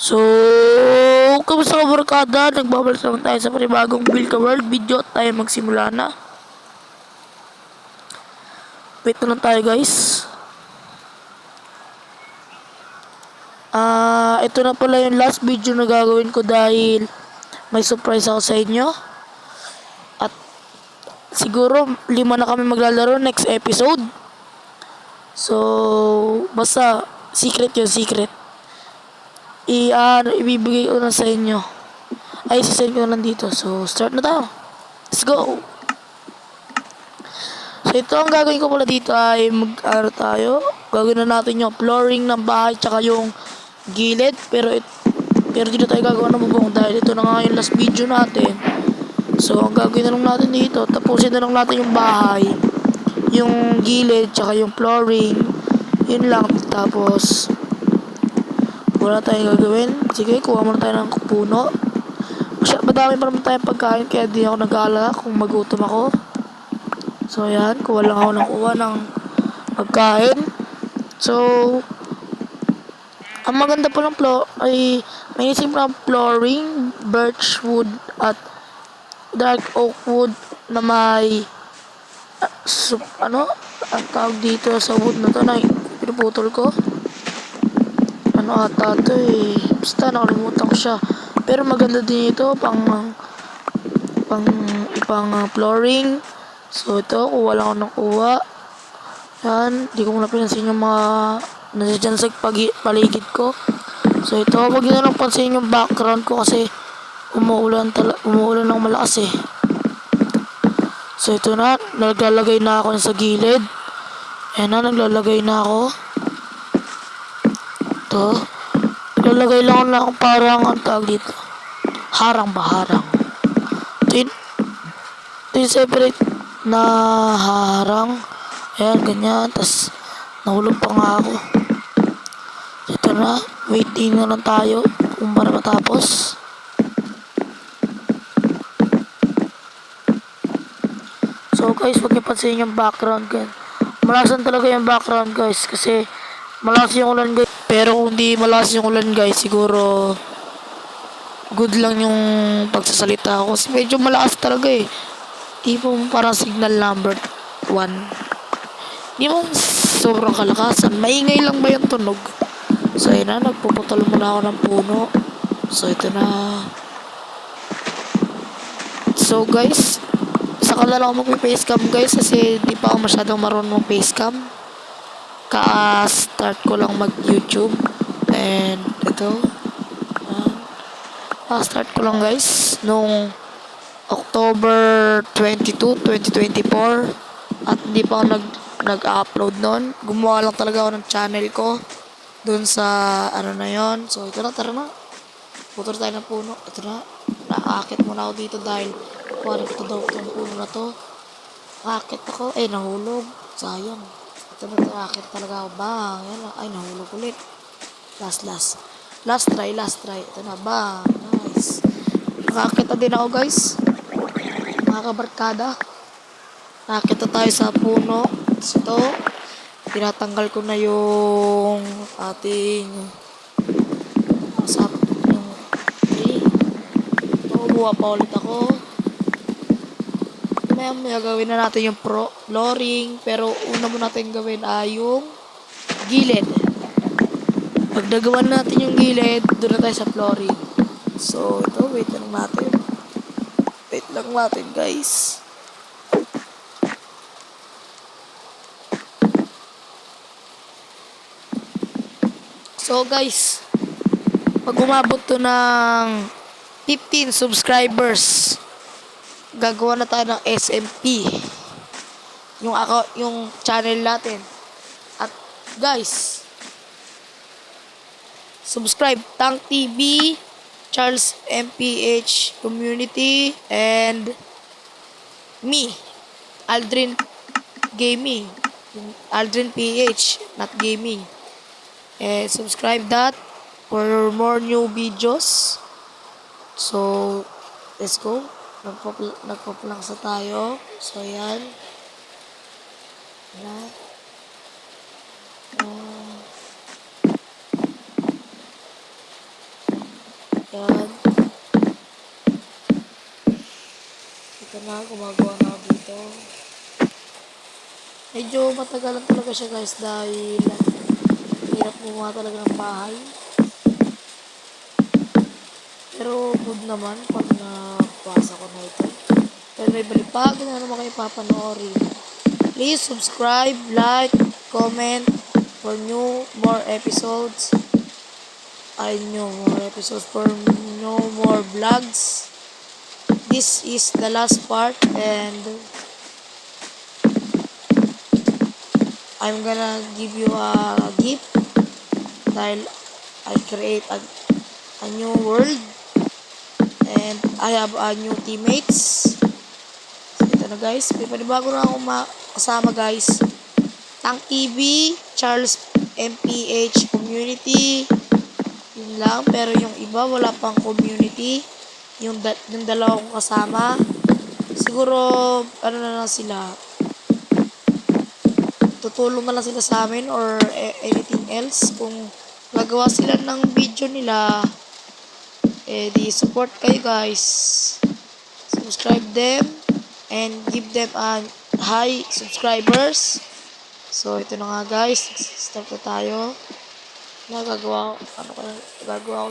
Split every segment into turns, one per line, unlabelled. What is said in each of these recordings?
So, kamusta ka barkada? Nagbabalik naman tayo sa panibagong Build Ka World video at tayo magsimula na. Wait na lang tayo guys. Ito na pala yung last video na gagawin ko dahil may surprise ako sa inyo. At siguro 5 na kami maglalaro next episode. So, basta secret yun, secret. Ibibigay ko na sa inyo. Ay, sisend ko na dito. So, start na tayo. Let's go! So, ito ang gagawin ko pala dito ay tayo. Gagawin na natin yung flooring ng bahay tsaka yung gilid. Pero dito tayo gagawa ng bubong dahil ito na nga yung last video natin. So, ang gagawin na lang natin dito, tapusin na lang natin yung bahay, yung gilid tsaka yung flooring. Yun lang. Tapos, wala tayong gagawin. Sige, kuha muna tayo ng puno. Madami pa naman tayong pagkain kaya di ako nag-aalala kung magutom ako. So, ayan. Kuha lang ako ng pagkain. So, ang maganda po ng ay may isip na flooring, birch wood at dark oak wood na may ang tawag dito sa wood na to na pinuputol ko. Ano ata to eh. Basta nakalimutan ko siya. Pero maganda din ito pang flooring. So ito, kuha lang ako ng kuha. Yan, di ko muna pinansin yung mga nandiyan sa paligid ko. So ito, wag nyo lang pansin yung background ko kasi umuulan ng malakas eh. So ito na, naglalagay na ako sa gilid. Ayan na, naglalagay na ako. Ito, naglalagay lang ako parang ang tawag dito. Harang. Ito yung separate na harang. Ayan, ganyan. Tapos, nahulog pa nga ako. Ito na, waiting na lang tayo kung para matapos. So guys, huwag niyo pansinin yung background guys. Malakas talaga yung background guys kasi malakas yung ulan guys. Pero kung di malakas yung ulan guys, siguro good lang yung pagsasalita ko. Kasi medyo malakas talaga eh. Tipo parang signal number 1. Di man sobrang kalakasan. Maingay lang ba yung tunog? So yun na, nagpuputol muna ako ng puno. So ito na. So guys, saka na lang ako mag-facecam guys kasi di pa ako masyadong marunong mag-facecam. Ka-start ko lang mag-YouTube. And ito. Start ko lang guys nung October 22, 2024 at hindi pa ako nag-upload noon. Gumawa lang talaga ako ng channel ko dun sa ano na yon. So ito na, tara na. Putol tayo ng puno. Ito na. Naakit muna ako dito dahil kuha ko daw itong puno na to. Akit ako. Nahulog. Sayang. Ito na, akit talaga ako. Bang. Yan na. Nahulog ulit. Last try. Ito na. Bang. Nice. Nakakit na din ako guys. Mga kabarkada. Nakakit na tayo sa puno. Ito. Tinatanggal ko na yung ating yung tree. Ito. Buha pa ulit ako. May gawin na natin yung flooring. Pero una mo natin gawin ay yung gilid. Pag nagawan natin yung gilid, doon na tayo sa flooring. So, ito, wait lang natin guys. So guys, pag umabot to ng 15 subscribers, gagawa na tayo ng SMP. Yung channel natin. At guys, subscribe Tank TV, Charles MPH Community, and me, Aldrin Gaming. Aldrin PH, not gaming. Subscribe that for more new videos. So, let's go. Nagpa-plangsa tayo. So, yan. Yan. Ito na, gumagawa na ako dito. Medyo matagalan talaga siya guys dahil hirap gumawa talaga ng bahay. Pero good naman pag napasa ko na ito. Pero may balibago na naman kayo papanoorin. Please subscribe, like, comment for more episodes. For more vlogs. This is the last part and I'm gonna give you a gift dahil I create a new world and I have a new teammates. So, ito na guys, may panibago na akong kasama guys. Tank TV, Charles MPH Community, yun lang. Pero yung iba wala pang community. Yung dalawa kong kasama, siguro ano na lang sila, tutulong na lang sila sa amin or anything else. Kung gagawa sila ng video nila, di support kayo guys. Subscribe them and give them a high subscribers. So ito na nga guys, start na tayo. Gagawa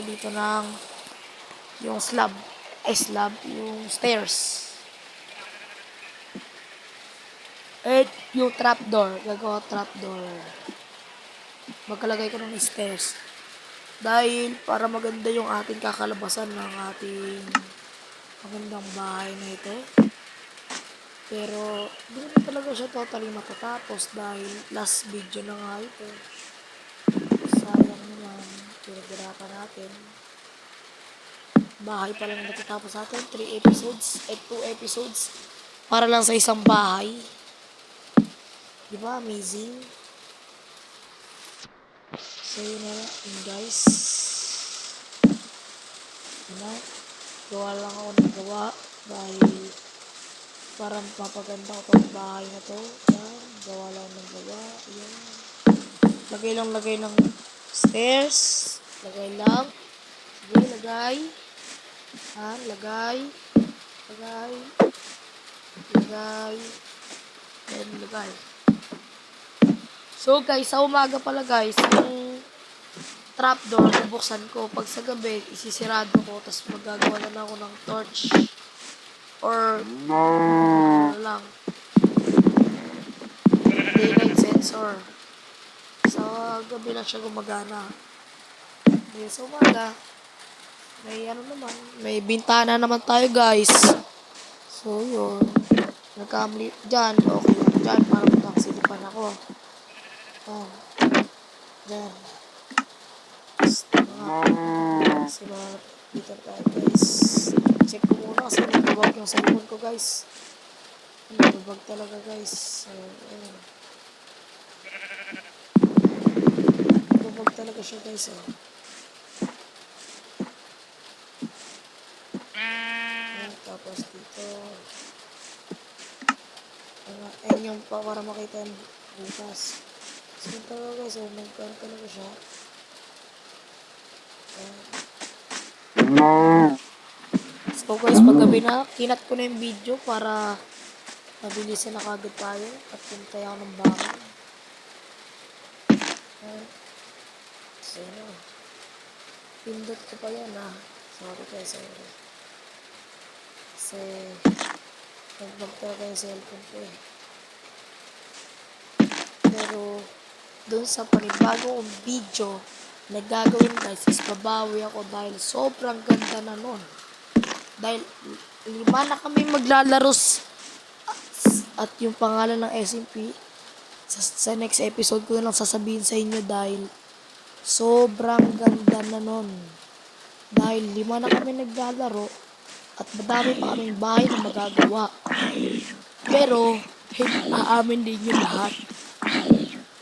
ko dito ng yung slab, yung stairs. At yung trapdoor, gagawa trapdoor. Magkalagay ko ng stairs. Dahil para maganda yung ating kakalabasan ng ating magandang bahay na ito. Pero hindi na talaga siya totally matatapos dahil last video na nga ito. Sayang naman, pinagdirapan natin. Bahay pa lang natatapos natin, 3 episodes at 2 episodes para lang sa isang bahay. Diba? Amazing. So yun na yun guys. Gawa lang ako ng gawa dahil parang papaganda ko itong bahay na to. Yan. Gawa lang ng gawa. Yan. Lagay ng stairs. Lagay lang. Sige, lagay. Yan. Lagay. Then, lagay. So guys, sa umaga pala guys, yung trapdoor, bubuksan ko. Pag sa gabi, isisirado ko. Tapos magagawa na lang ako ng torch. Or, ano lang. Daylight sensor. Sa gabi lang siya gumagana. Okay, sa umaga, may bintana naman tayo guys. So yun. Nagkamali dyan. Okay lang dyan. Para magsilipan ako. Oh. Dyan. Simula dito tayo guys. Check ko muna kasi nababag yung cellphone ko guys. Nababag talaga guys. So, ayun. Nababag talaga siya guys. Tapos dito. Ayun yung para makita yung bukas. So, ito guys. Nagkaroon talaga siya. So guys, paggabi na, kinat ko na yung video para mabilisan na kagad tayo at puntay ako ng bahay. So yun. Pindot ko pa yan Sorry guys. Kasi nagbag talaga yung cellphone ko Pero dun sa panibago kong video na gagawin guys is babawi ako dahil sobrang ganda na nun. Dahil 5 na kami maglalaro at yung pangalan ng SMP sa next episode ko na lang sasabihin sa inyo dahil sobrang ganda na nun. Dahil 5 na kami naglalaro at madami pa kaming bahay na magagawa. Pero aamin din yung lahat.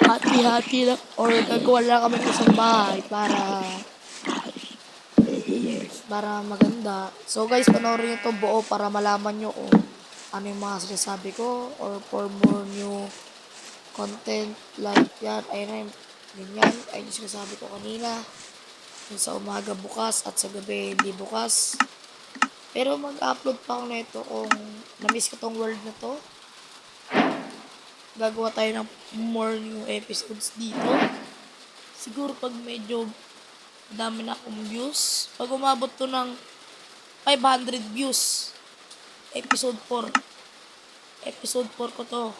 Hati-hati lang or gagawa lang kami ng isang bahay para maganda. So guys, panoorin nyo ito buo para malaman nyo kung ano yung mga sinasabi ko or for more new content like yan. Ayun, ganyan. Ayun yung sinasabi ko kanina. Yung sa umaga bukas at sa gabi hindi bukas. Pero mag-upload pa ako nito kung na-miss ko tong world na to. Gagawa tayo ng more new episodes dito. Siguro pag medyo dami na akong views. Pag umabot to ng 500 views. Episode 4. Episode 4 ko to.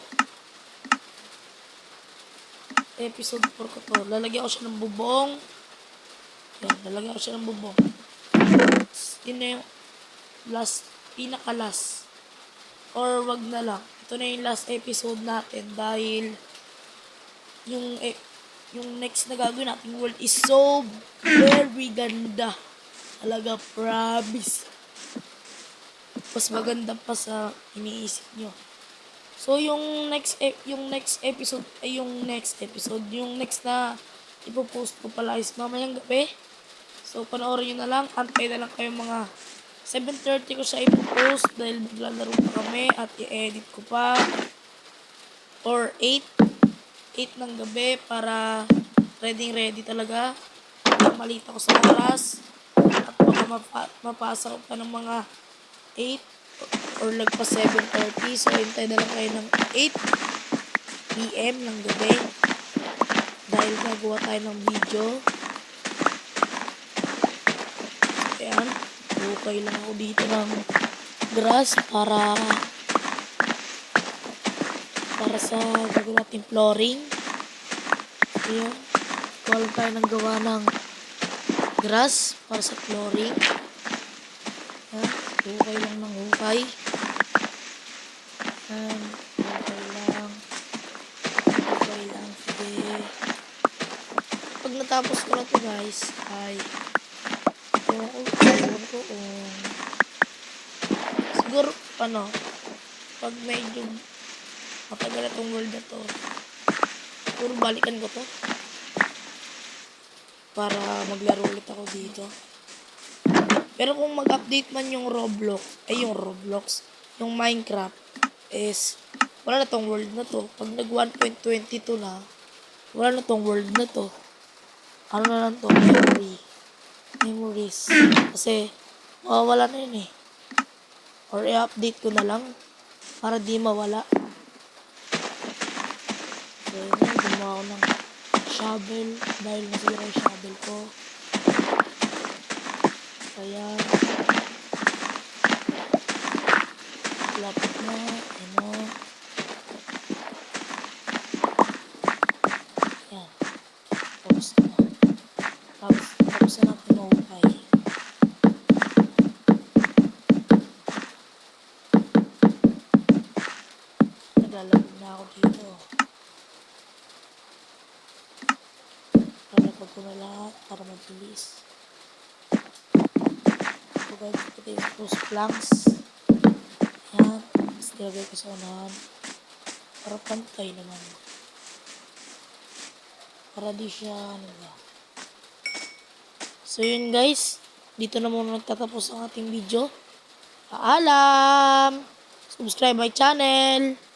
Episode 4 ko to. Lalagyan ko siya ng bubong. Yan, lalagyan ko siya ng bubong. Yun na yung last, pinaka-last. Or wag na lang. Ito na yung last episode natin dahil yung next na gagawin natin world is so very ganda. Talaga, promise. Mas maganda pa sa iniisip nyo. So, yung next episode, yung next na ipopost ko pala is mamayang gabi. So, panoorin nyo na lang. Antay na lang kayo mga 7:30 ko siya ipopost dahil maglalaro pa kami at i-edit ko pa. Or 8 ng gabi para ready talaga. Malita ko sa oras. At baka mapasa ko pa ng mga 8 or lagpas 7:30. So, hintay na lang kayo ng 8 PM ng gabi. Dahil gagawa tayo ng video. Ayan. Okay lang ako dito ng grass para sa gagawin natin flooring. Ayan. Gawa lang tayo ng gawa ng grass para sa flooring. Ayan. Hukay lang ng hukay. Ayan. Hukay lang. Sige. Pag natapos ko na to guys, ay ewan ko siguro, pag medyo matagal na tong world na to, siguro balikan ko to para maglaro ulit ako dito. Pero kung mag-update man yung yung Minecraft is wala na tong world na to. Pag nag 1.22 na, wala na tong world na to. Ano na lang to? Memories. Kasi mawawala na yun eh. Or i-update ko na lang para di mawala. So yun na, gumawa ko ng shovel dahil nasira yung shovel ko. Kaya lapit na, yan, tapos na natin mahukay. Naglalagod na ako dito. Lalagod ko na lahat para mabilis. Pagay ko ito yung post planks. Yan. Tapos nilagay ko sa unahan. Para pantay naman. Para di siya So yun guys. Dito na muna nagtatapos ang ating video. Paalam! Subscribe my channel!